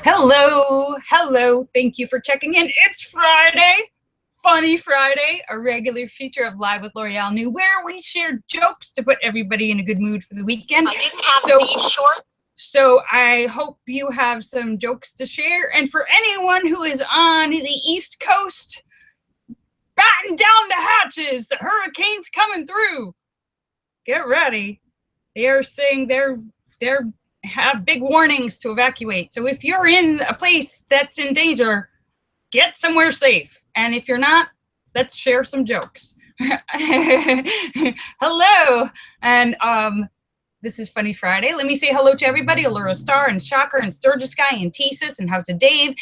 Hello. Thank you for checking in. It's Friday, Funny Friday, a regular feature of Live with Lorielle New, where we share jokes to put everybody in a good mood for the weekend. I didn't have these short. So I hope you have some jokes to share. And for anyone who is on the East Coast, batten down the hatches. The hurricane's coming through. Get ready. They are saying they're have big warnings to evacuate. So if you're in a place that's in danger, get somewhere safe. And if you're not, let's share some jokes. Hello. And this is Funny Friday. Let me say hello to everybody. Allura Star and Shocker and Sturgis Guy and Thesis and House of Dave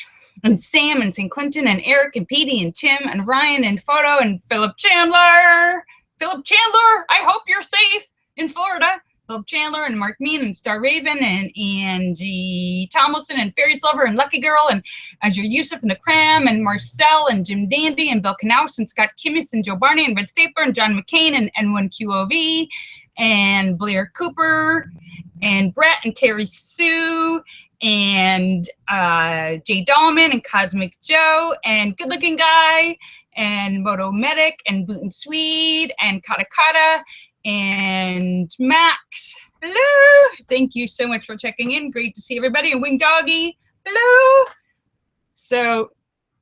and Sam and St. Clinton and Eric and Petey and Tim and Ryan and Photo and Philip Chandler. Philip Chandler, I hope you're safe in Florida. Philip Chandler and Mark Mean and Star Raven and Angie Tomlinson and Fairies Lover and Lucky Girl and Azure Yusuf and the Cram and Marcel and Jim Dandy and Bill Knaus and Scott Kimmis and Joe Barney and Red Stapler and John McCain and N1QOV and Blair Cooper and Brett and Terry Sue and Jay Dahlman and Cosmic Joe and Good Looking Guy and Moto Medic and Boot and Swede and Kata Kata and Max. Hello. Thank you so much for checking in. Great to see everybody. And Wing Doggy. Hello. So,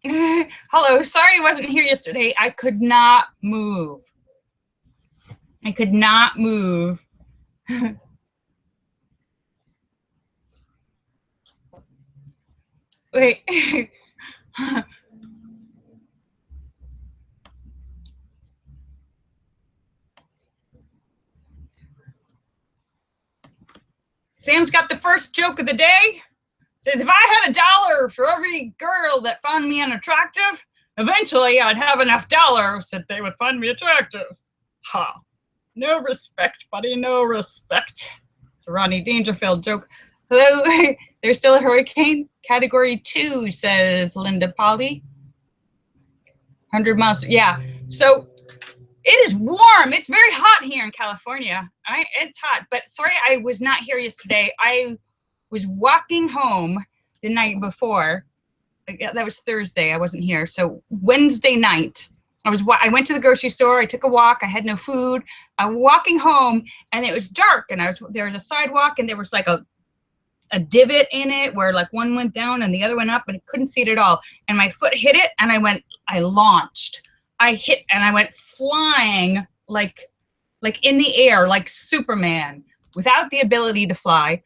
hello. Sorry I wasn't here yesterday. I could not move. Wait. Sam's got the first joke of the day. Says, if I had $1 for every girl that found me unattractive, eventually I'd have enough dollars that they would find me attractive. Ha. No respect, buddy, no respect. It's a Rodney Dangerfield joke. Hello, there's still a hurricane? Category 2, says Linda Polly. 100 miles, yeah. So it is warm. It's very hot here in California. It's hot, but sorry I was not here yesterday. I was walking home the night before. That was Thursday. I wasn't here. So Wednesday night, I went to the grocery store. I took a walk. I had no food. I'm walking home, and it was dark, and there was a sidewalk, and there was like a divot in it where like one went down and the other went up, and I couldn't see it at all. And my foot hit it, and I launched. I hit and I went flying like in the air, like Superman, without the ability to fly.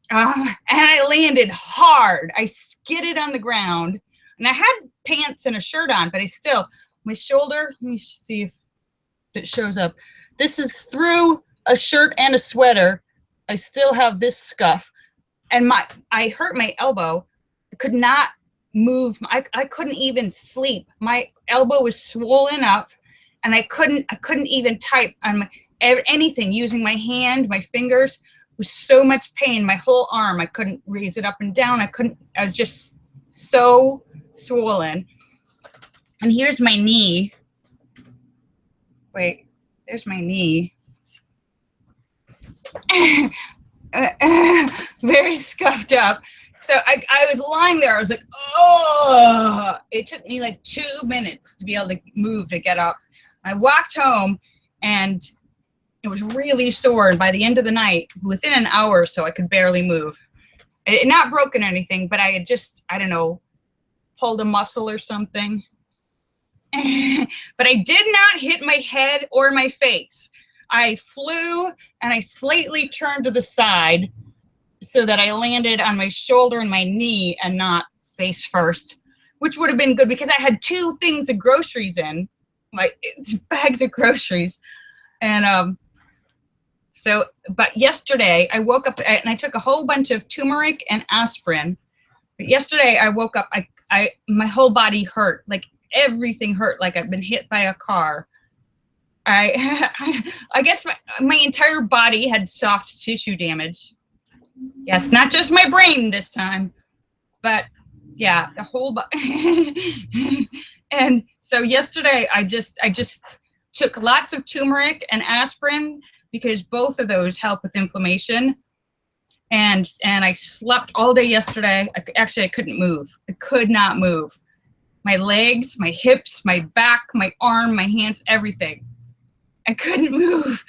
And I landed hard. I skidded on the ground, and I had pants and a shirt on, but my shoulder, let me see if it shows up. This is through a shirt and a sweater. I still have this scuff, and I hurt my elbow. I could not move. I couldn't even sleep. My elbow was swollen up, and I couldn't even type on anything using my hand. My fingers was so much pain. My whole arm, I couldn't raise it up and down. I was just so swollen. And here's my knee. Wait, there's my knee. Very scuffed up. So I was lying there. I was like, oh, it took me like 2 minutes to be able to move, to get up. I walked home, and it was really sore. And by the end of the night, within an hour or so, I could barely move. Not broken or anything, but I had just, I don't know, pulled a muscle or something. But I did not hit my head or my face. I flew, and I slightly turned to the side so that I landed on my shoulder and my knee and not face first, which would have been good because I had 2 things of groceries in, bags of groceries. And but yesterday I woke up and I took a whole bunch of turmeric and aspirin. But yesterday I woke up, my whole body hurt, like everything hurt, like I've been hit by a car. I guess my entire body had soft tissue damage. Yes, not just my brain this time, but yeah, the whole body. And so yesterday I just took lots of turmeric and aspirin because both of those help with inflammation. and I slept all day yesterday. Actually, I couldn't move. I could not move. My legs, my hips, my back, my arm, my hands, everything. I couldn't move.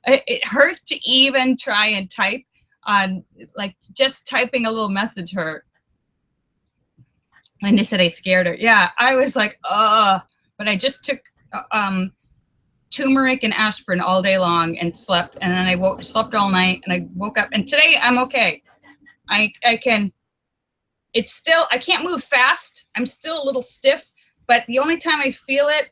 It hurt to even try and type on, like, just typing a little message hurt. Linda said I scared her. Yeah, I was like, but I just took turmeric and aspirin all day long and slept, and then I slept all night, and I woke up, and today I'm okay. I can, it's still, I can't move fast. I'm still a little stiff, but the only time I feel it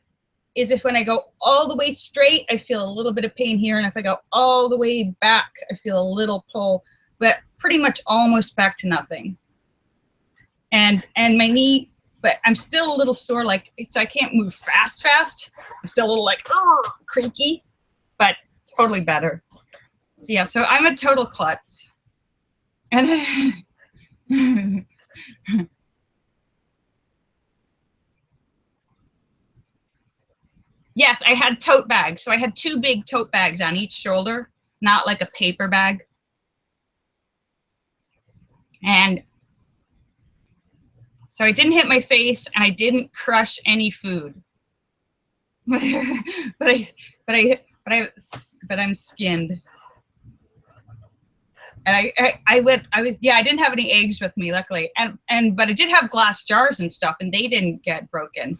is if when I go all the way straight, I feel a little bit of pain here, and if I go all the way back, I feel a little pull, but pretty much almost back to nothing. And my knee, but I'm still a little sore, like, so I can't move fast. I'm still a little like creaky, but totally better. So yeah, so I'm a total klutz. And yes, I had tote bags. So I had 2 big tote bags on each shoulder, not like a paper bag. And so I didn't hit my face, and I didn't crush any food. but I'm skinned. And I didn't have any eggs with me, luckily. But I did have glass jars and stuff, and they didn't get broken.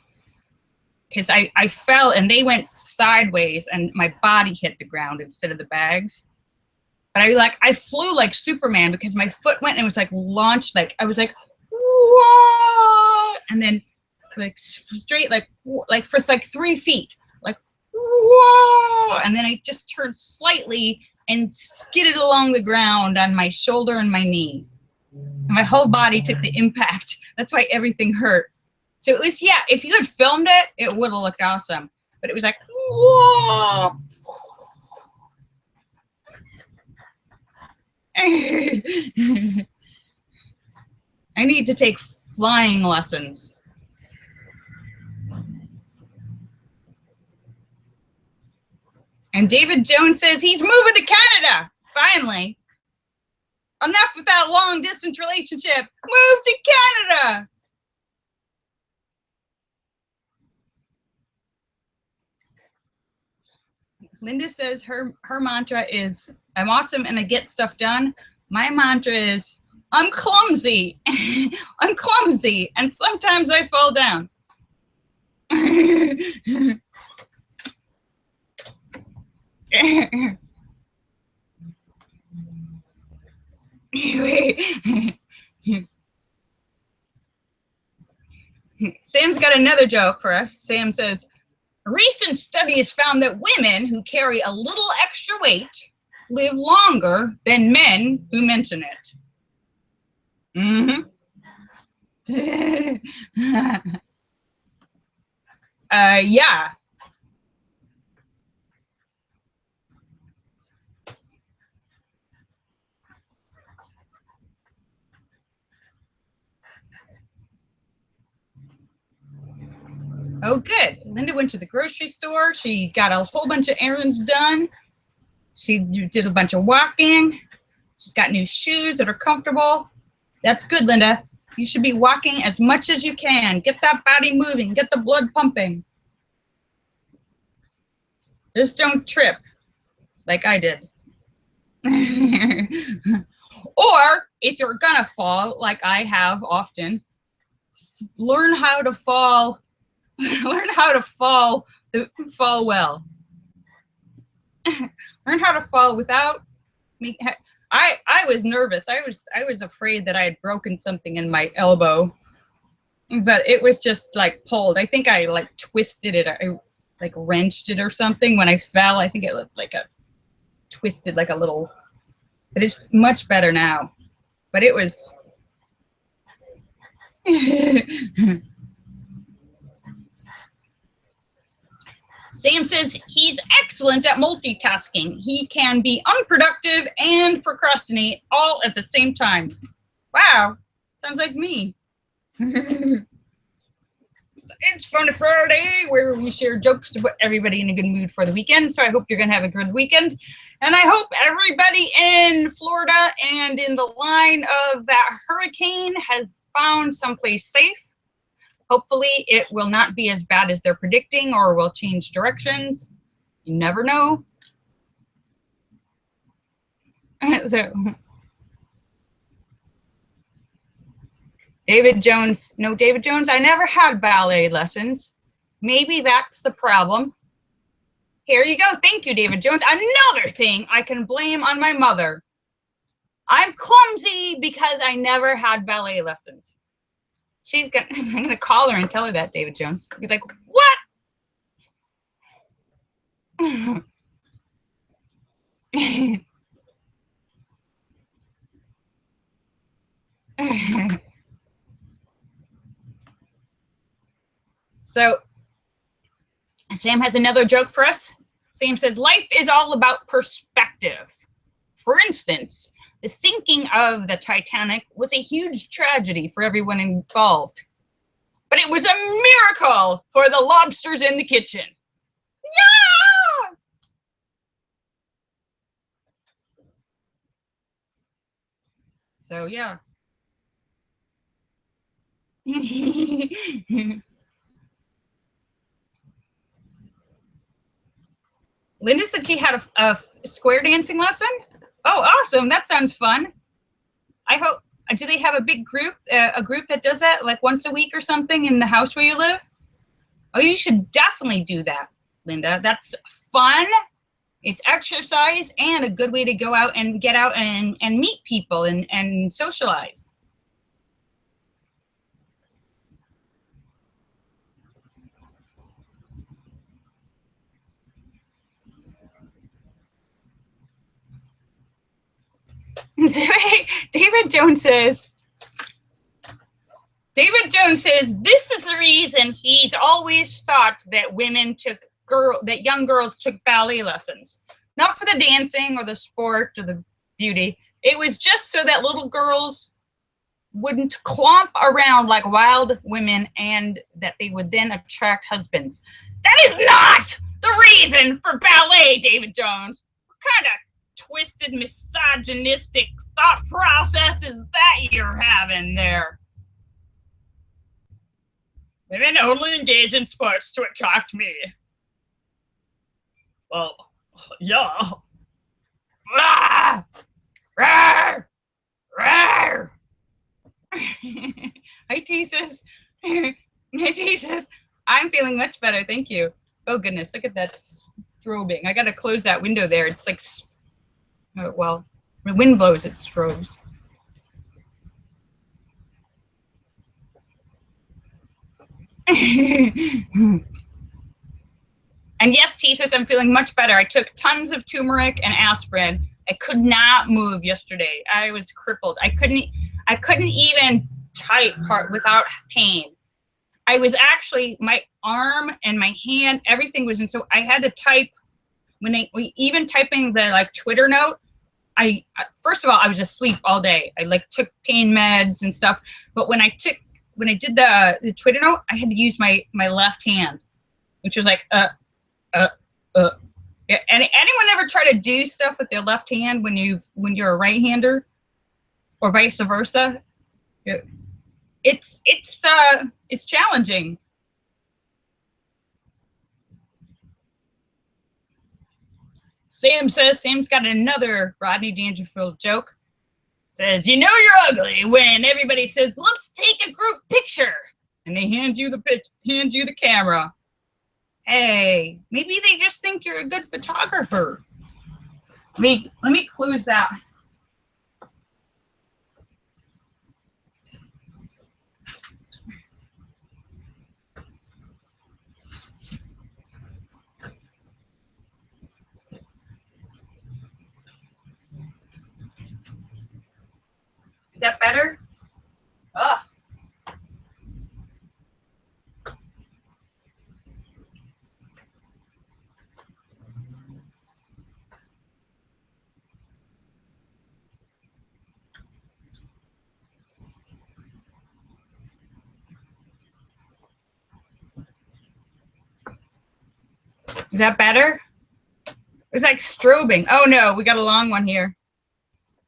Because I fell, and they went sideways, and my body hit the ground instead of the bags. But I flew like Superman, because my foot went and it was like launched, like I was like, whoa, and then like straight, like for like 3 feet, like whoa, and then I just turned slightly and skidded along the ground on my shoulder and my knee. And my whole body took the impact. That's why everything hurt. So it was, yeah, if you had filmed it, it would have looked awesome. But it was like, whoa. I need to take flying lessons. And David Jones says he's moving to Canada, finally. Enough with that long distance relationship. Move to Canada. Linda says her mantra is, I'm awesome and I get stuff done. My mantra is, I'm clumsy. I'm clumsy, and sometimes I fall down. Sam's got another joke for us. Sam says, recent studies found that women who carry a little extra weight live longer than men who mention it. Yeah. Oh, good. Linda went to the grocery store. She got a whole bunch of errands done. She did a bunch of walking. She's got new shoes that are comfortable. That's good, Linda. You should be walking as much as you can. Get that body moving. Get the blood pumping. Just don't trip like I did. Or if you're gonna fall, like I have often, learn how to fall. Learn how to fall well. Learn how to fall without me. I was nervous. I was afraid that I had broken something in my elbow, but it was just like pulled. I think I like twisted it. I like wrenched it or something when I fell. I think it looked like a twisted, like a little, but it's much better now. But it was. Sam says he's excellent at multitasking. He can be unproductive and procrastinate all at the same time. Wow, sounds like me. It's Funny Friday, where we share jokes to put everybody in a good mood for the weekend. So I hope you're going to have a good weekend. And I hope everybody in Florida and in the line of that hurricane has found someplace safe. Hopefully it will not be as bad as they're predicting or will change directions. You never know. So, David Jones. No, David Jones, I never had ballet lessons. Maybe that's the problem. Here you go. Thank you, David Jones. Another thing I can blame on my mother. I'm clumsy because I never had ballet lessons. I'm gonna call her and tell her that, David Jones. Be like, what? So Sam has another joke for us. Sam says, life is all about perspective. For instance, the sinking of the Titanic was a huge tragedy for everyone involved. But it was a miracle for the lobsters in the kitchen. Yeah! So, yeah. Linda said she had a square dancing lesson. Oh, awesome. That sounds fun. I hope, do they have a big group, a group that does that like once a week or something in the house where you live? Oh, you should definitely do that, Linda. That's fun. It's exercise and a good way to go out and get out and meet people and socialize. David Jones says, this is the reason he's always thought that young girls took ballet lessons. Not for the dancing or the sport or the beauty. It was just so that little girls wouldn't clomp around like wild women and that they would then attract husbands. That is not the reason for ballet, David Jones. What kind of twisted misogynistic thought process is that you're having there? Women only engage in sports to attract me. Well, yeah. Ah! Rawr! Rawr! Hi, Jesus. Hi, Jesus. I'm feeling much better. Thank you. Oh, goodness. Look at that strobing. I got to close that window there. It's like, well, when the wind blows, it strobes. And yes, Jesus, I'm feeling much better. I took tons of turmeric and aspirin. I could not move yesterday. I was crippled. I couldn't even type without pain. I was actually, my arm and my hand, everything was in, so I had to type even typing the like Twitter note. First of all, I was asleep all day. I like took pain meds and stuff, but when I did the Twitter note, I had to use my left hand, which was like yeah. And anyone ever try to do stuff with their left hand when you're a right-hander, or vice versa? It's challenging. Sam's got another Rodney Dangerfield joke. Says, you know you're ugly when everybody says, let's take a group picture, and they hand you the camera. Hey, maybe they just think you're a good photographer. Let me close that. Is that better? Ugh. Is that better? It's like strobing. Oh no, we got a long one here.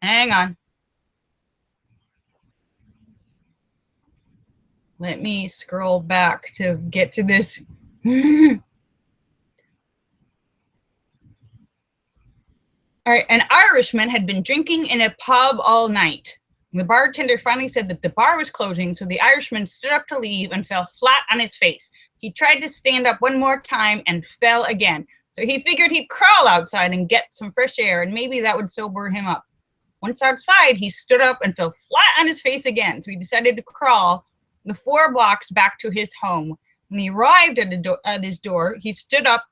Hang on. Let me scroll back to get to this. All right, an Irishman had been drinking in a pub all night. The bartender finally said that the bar was closing, so the Irishman stood up to leave and fell flat on his face. He tried to stand up one more time and fell again. So he figured he'd crawl outside and get some fresh air, and maybe that would sober him up. Once outside, he stood up and fell flat on his face again, so he decided to crawl the 4 blocks back to his home. When he arrived at his door, he stood up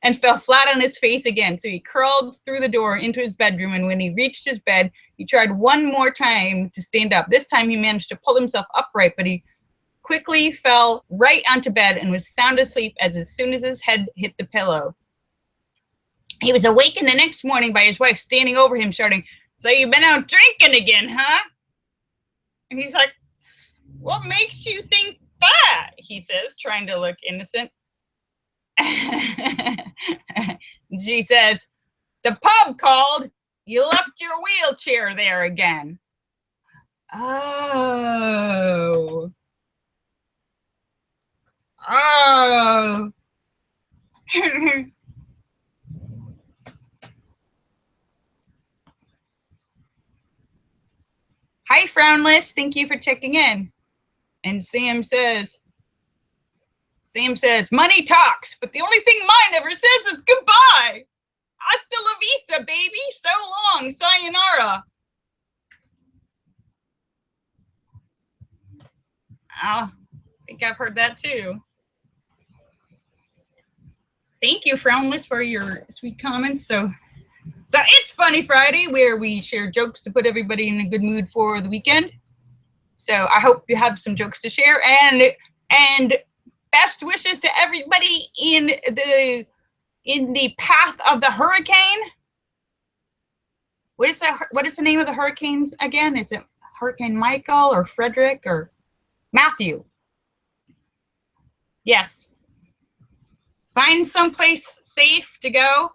and fell flat on his face again. So he crawled through the door into his bedroom, and when he reached his bed, he tried one more time to stand up. This time he managed to pull himself upright, but he quickly fell right onto bed and was sound asleep as soon as his head hit the pillow. He was awakened the next morning by his wife standing over him, shouting, "So you've been out drinking again, huh?" And he's like, "What makes you think that?" he says, trying to look innocent. She says, "The pub called. You left your wheelchair there again." Oh. Oh. Hi, Frownless. Thank you for checking in. And Sam says, money talks, but the only thing mine ever says is goodbye. Hasta la vista, baby. So long. Sayonara. I think I've heard that too. Thank you, Frownless, for your sweet comments. So it's Funny Friday, where we share jokes to put everybody in a good mood for the weekend. So I hope you have some jokes to share, and best wishes to everybody in the path of the hurricane. What is the name of the hurricanes again? Is it Hurricane Michael or Frederick or Matthew? Yes. Find someplace safe to go.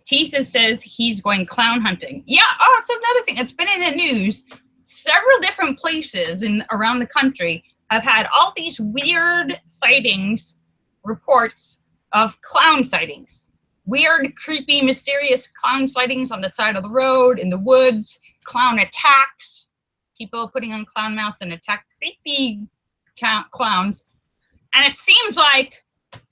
Tisa says he's going clown hunting. Yeah, it's another thing. It's been in the news. Several different places around the country have had all these weird sightings, reports of clown sightings. Weird, creepy, mysterious clown sightings on the side of the road, in the woods, clown attacks, people putting on clown masks and attack creepy clowns. And it seems like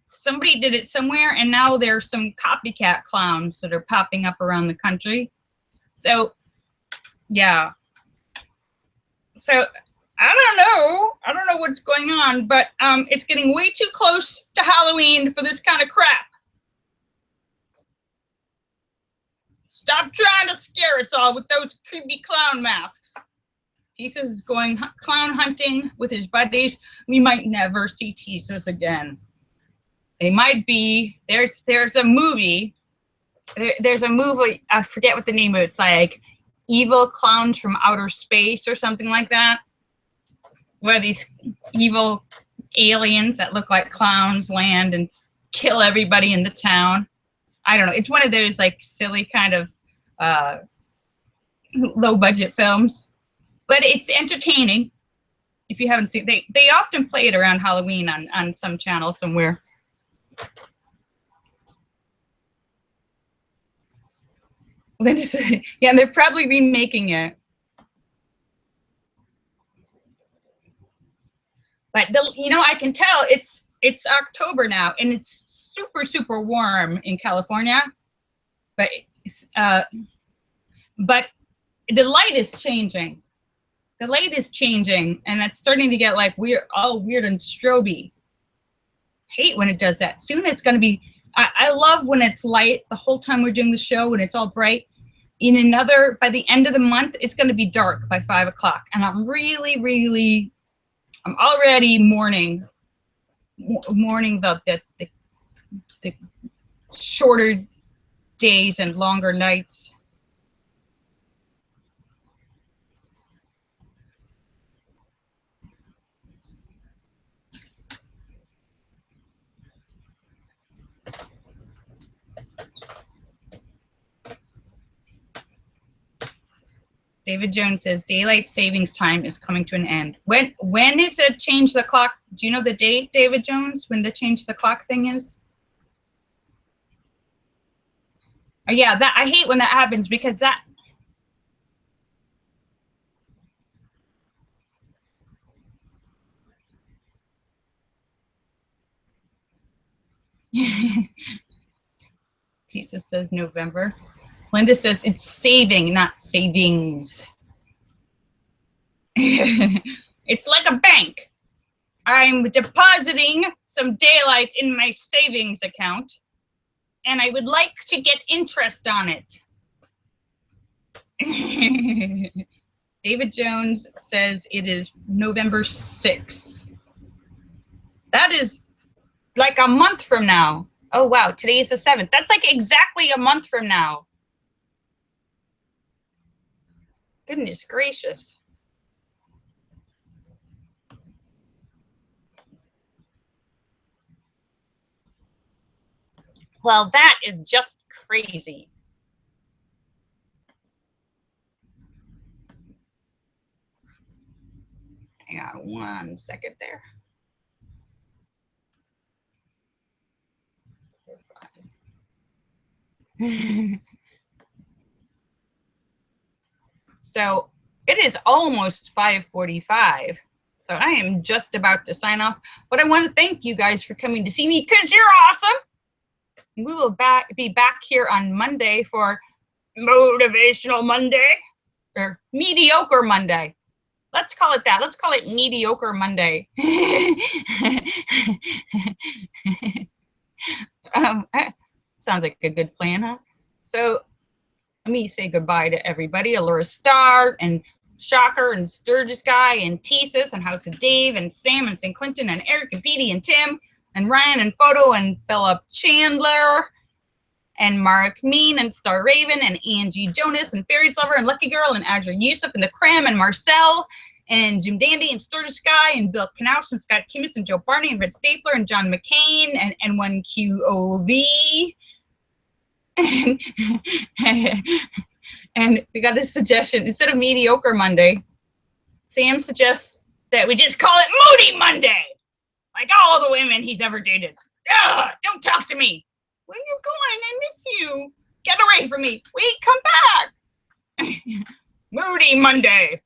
somebody did it somewhere, and now there's some copycat clowns that are popping up around the country. So, yeah. So, I don't know what's going on, but it's getting way too close to Halloween for this kind of crap. Stop trying to scare us all with those creepy clown masks. Tisa's is going clown hunting with his buddies. We might never see Tisa's again. They might be. There's a movie. There's a movie. I forget what the name of it. It's like Evil Clowns from Outer Space or something like that, where these evil aliens that look like clowns land and kill everybody in the town. I don't know. It's one of those like silly kind of low budget films, but it's entertaining. If you haven't seen, they often play it around Halloween on some channel somewhere. Linda said, yeah, they're probably remaking it. But I can tell it's October now, and it's super, super warm in California. But the light is changing. The light is changing, and it's starting to get like all weird and stroby. Hate when it does that. Soon it's going to be. I love when it's light the whole time we're doing the show and it's all bright. By the end of the month, it's going to be dark by 5 o'clock, and I'm I'm already mourning the the shorter days and longer nights. David Jones says daylight savings time is coming to an end. When is it change the clock? Do you know the date, David Jones, when the change the clock thing is? Oh, yeah, that I hate when that happens because that Tisa says November. Linda says it's saving, not savings. It's like a bank. I'm depositing some daylight in my savings account, and I would like to get interest on it. David Jones says it is November 6th. That is like a month from now. Oh, wow. Today is the 7th. That's like exactly a month from now. Goodness gracious. Well, that is just crazy. Hang on 1 second there. So it is almost 5:45. So I am just about to sign off. But I want to thank you guys for coming to see me because you're awesome. We will be back here on Monday for Motivational Monday or Mediocre Monday. Let's call it that. Let's call it Mediocre Monday. Sounds like a good plan, huh? So let me say goodbye to everybody. Allura Star and Shocker and Sturgis Guy and Tesis and House of Dave and Sam and St. Clinton and Eric and Petey and Tim and Ryan and Photo and Philip Chandler and Mark Mean and Star Raven and Angie Jonas and Fairies Lover and Lucky Girl and Adra Yusuf and the Cram and Marcel and Jim Dandy and Sturgis Guy and Bill Knaus and Scott Kimmis and Joe Barney and Red Stapler and John McCain and N1QOV. And we got a suggestion. Instead of Mediocre Monday, Sam suggests that we just call it Moody Monday, like all the women he's ever dated. Ugh, don't talk to me. Where are you going? I miss you. Get away from me. Wait, come back. Moody Monday.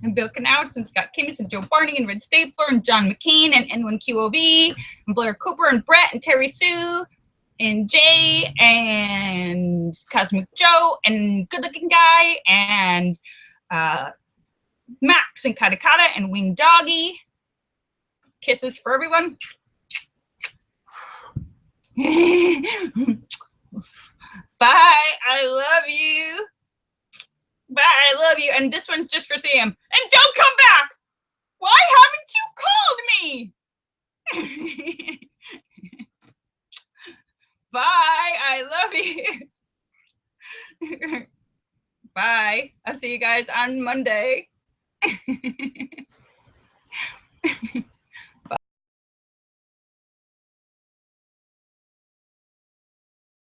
And Bill Knaus and Scott Kimmis and Joe Barney and Red Stapler and John McCain and N1QOV and Blair Cooper and Brett and Terry Sue and Jay and Cosmic Joe and Good Looking Guy and Max and Kata Kata and Wing Doggy. Kisses for everyone. Bye. I love you. Bye. I love you. And this one's just for Sam. And don't come back. Why haven't you called me? Bye. I love you. Bye. I'll see you guys on Monday.